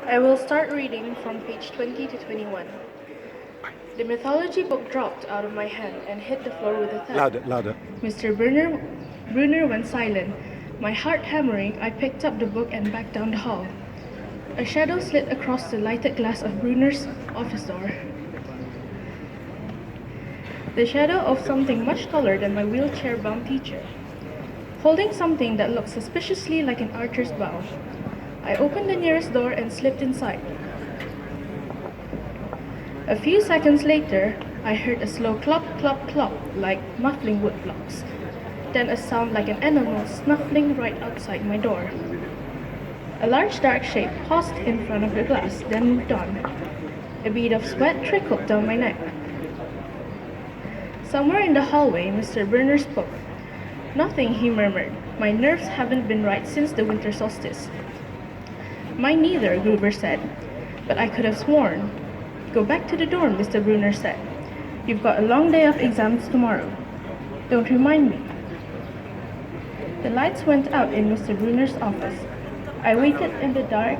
I will start reading from page 20 to 21. The mythology book dropped out of my hand and hit the floor with a thud. Louder. Mr. Brunner went silent. My heart hammering, I picked up the book and backed down the hall. A shadow slid across the lighted glass of Brunner's office door. The shadow of something much taller than my wheelchair-bound teacher, holding something that looked suspiciously like an archer's bow. I opened the nearest door and slipped inside. A few seconds later, I heard a slow clop, clop, clop, like muffling wood blocks. Then a sound like an animal snuffling right outside my door. A large dark shape paused in front of the glass, then moved on. A bead of sweat trickled down my neck. Somewhere in the hallway, Mr. Brunner spoke. Nothing, he murmured. My nerves haven't been right since the winter solstice. Mine neither, Gruber said. But I could have sworn. Go back to the dorm, Mr. Brunner said. You've got a long day of exams tomorrow. Don't remind me. The lights went out in Mr. Brunner's office. I waited in the dark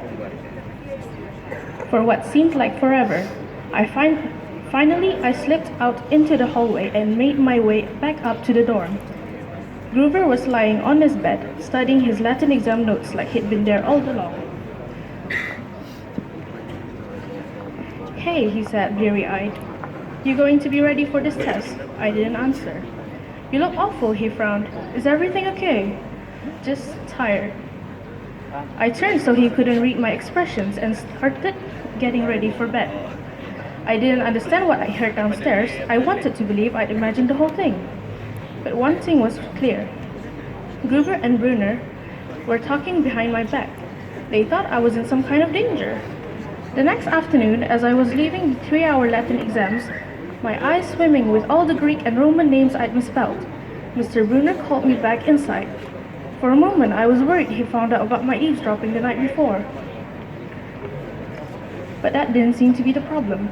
for what seemed like forever. Finally, I slipped out into the hallway and made my way back up to the dorm. Gruber was lying on his bed, studying his Latin exam notes like he'd been there all along. Hey, he said, bleary-eyed. You going to be ready for this test? I didn't answer. You look awful, he frowned. Is everything okay? Just tired. I turned so he couldn't read my expressions and started getting ready for bed. I didn't understand what I heard downstairs. I wanted to believe I'd imagined the whole thing. But one thing was clear. Gruber and Brunner were talking behind my back. They thought I was in some kind of danger. The next afternoon, as I was leaving the 3-hour Latin exams, my eyes swimming with all the Greek and Roman names I'd misspelled, Mr. Brunner called me back inside. For a moment, I was worried he found out about my eavesdropping the night before. But that didn't seem to be the problem.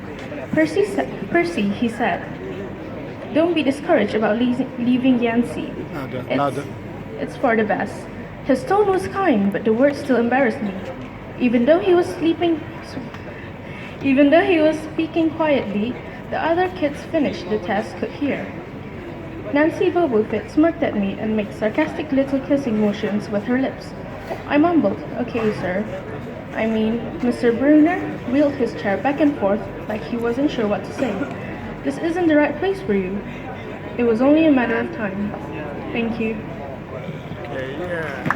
Percy, he said, don't be discouraged about leaving Yancy. It's for the best. His tone was kind, but the words still embarrassed me. Even though he was speaking quietly, the other kids finished the test could hear. Nancy Bobofit smirked at me and made sarcastic little kissing motions with her lips. I mumbled, okay, sir. Mr. Brunner wheeled his chair back and forth like he wasn't sure what to say. This isn't the right place for you. It was only a matter of time. Thank you. Okay, yeah.